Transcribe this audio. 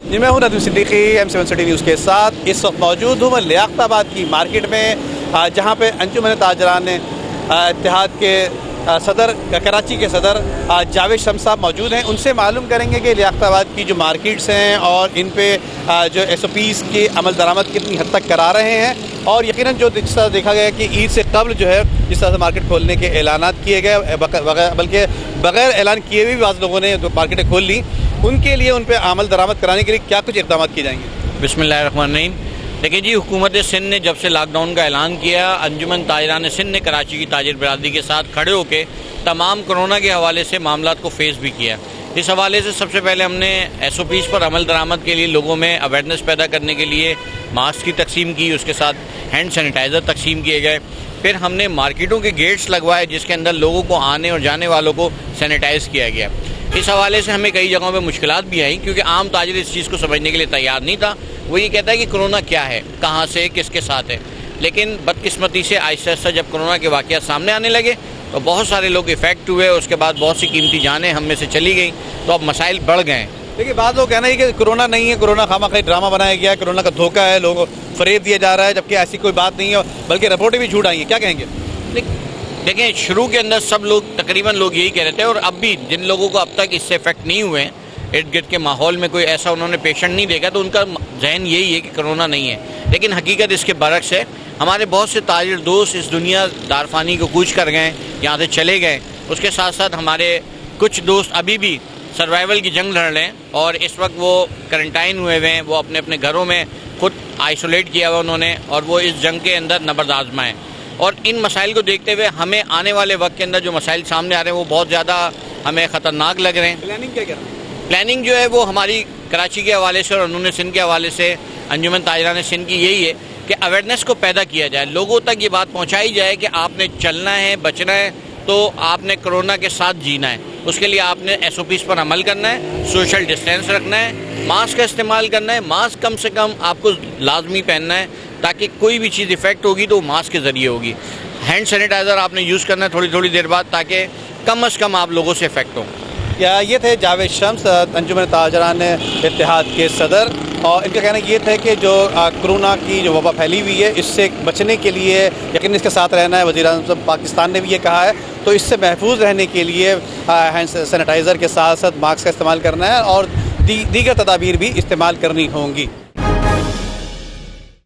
जी, मैं हूं Nadeem Siddiqui, M7 city news के साथ। इस वक्त मौजूद हूं मैं लियाकताबाद की मार्केट में, जहां पे अंजुमन ताजरान इत्तेहाद के सदर, कराची के सदर जावेद शम्स साहब मौजूद हैं। उनसे मालूम करेंगे कि लियाकताबाद की जो मार्केट्स हैं और इन पे जो SOPs की अमल दरामद कितनी हद तक करा रहे हैं, और यकीनन जो जिस तरह देखा गया कि ईद से कबल जो है जिस तरह से मार्केट खोलने के ऐलानात किए गए, बल्कि बगैर ऐलान किए हुए भी बाज़ लोगों ने जो मार्केटें खोल ली, उनके लिए उन पर अमल दरामद कराने के लिए क्या कुछ इक़दाम किए जाएंगे? बिस्मिल्लाहिर्रहमानिर्रहीम। देखिए जी, हुकूमत सिंध ने जब से लॉकडाउन का ऐलान किया, अंजुमन ताजरान सिंध ने कराची की ताजिर बिरादरी के साथ खड़े होकर तमाम कोरोना के हवाले से मामलात को फेस भी किया। इस हवाले से सबसे पहले हमने SOPs पर अमल दरामद के लिए लोगों में अवेयरनेस पैदा करने के लिए मास्क की तकसीम की, उसके साथ हैंड सैनिटाइज़र तकसीम किए गए। फिर हमने मार्केटों के गेट्स लगवाए जिसके अंदर लोगों को आने और जाने वालों को सैनिटाइज़ किया गया। इस हवाले से हमें कई जगहों पे मुश्किलात भी आई, क्योंकि आम ताजिर इस चीज़ को समझने के लिए तैयार नहीं था। वो ये कहता है कि कोरोना क्या है, कहाँ से, किसके साथ है। लेकिन बदकिस्मती से आहिस्ता आहिस्ता जब कोरोना के वाक़यात सामने आने लगे तो बहुत सारे लोग इफ़ेक्ट हुए, उसके बाद बहुत सी कीमती जानें हम में से चली गई, तो अब मसाइल बढ़ गए। देखिए, बात लोग कहना है कि कोरोना नहीं है, कोरोना खामखा ड्रामा बनाया गया है, कोरोना का धोखा है, लोगों को फरेब दिया जा रहा है, जबकि ऐसी कोई बात नहीं है, बल्कि रिपोर्टें भी झूठ आई हैं। क्या कहेंगे? देखें, शुरू के अंदर सब लोग, तकरीबन लोग यही कह रहे थे, और अब भी जिन लोगों को अब तक इससे इफेक्ट नहीं हुए, इर्द गिर्द के माहौल में कोई ऐसा उन्होंने पेशेंट नहीं देखा, तो उनका जहन यही है कि कोरोना नहीं है। लेकिन हकीकत इसके बरक्स है। हमारे बहुत से ताजिर दोस्त इस दुनिया दारफानी को कूच कर गए, यहाँ से चले गए। उसके साथ साथ हमारे कुछ दोस्त अभी भी सर्वाइवल की जंग लड़ रहे हैं, और इस वक्त वो क्वारंटाइन हुए हुए हैं, वो अपने अपने घरों में खुद आइसोलेट किया हुआ उन्होंने, और वो इस जंग के अंदर नबर्द आजमाएँ। और इन मसाइल को देखते हुए हमें आने वाले वक्त के अंदर जो मसाइल सामने आ रहे हैं वो बहुत ज़्यादा हमें ख़तरनाक लग रहे हैं। प्लानिंग क्या कर? प्लानिंग जो है वो हमारी कराची के हवाले से और अंजुमन सिंध के हवाले से, अंजुमन ताजरान सिंध की यही है कि अवेयरनेस को पैदा किया जाए, लोगों तक ये बात पहुँचाई जाए कि आपने चलना है, बचना है, तो आपने कोरोना के साथ जीना है। उसके लिए आपने SOPs पर अमल करना है, सोशल डिस्टेंस रखना है, मास्क का इस्तेमाल करना है। मास्क कम से कम आपको लाजमी पहनना है, ताकि कोई भी चीज़ इफ़ेक्ट होगी तो मास्क के ज़रिए होगी। हैंड सैनिटाइज़र आपने यूज़ करना है थोड़ी थोड़ी देर बाद, ताकि कम से कम आप लोगों से इफ़ेक्ट हो। या ये थे जावेद शम्स, अंजुमन ताजरान इत्तेहाद के सदर, और इनका कहना ये था कि जो कोरोना की जो वबा फैली हुई है, इससे बचने के लिए यकीन इसके साथ रहना है। वज़ीर-ए-आज़म पाकिस्तान ने भी ये कहा है, तो इससे महफूज रहने के लिए हैंड सैनिटाइज़र के साथ साथ मास्क का इस्तेमाल करना है, और दीगर तदाबीर भी इस्तेमाल करनी होंगी।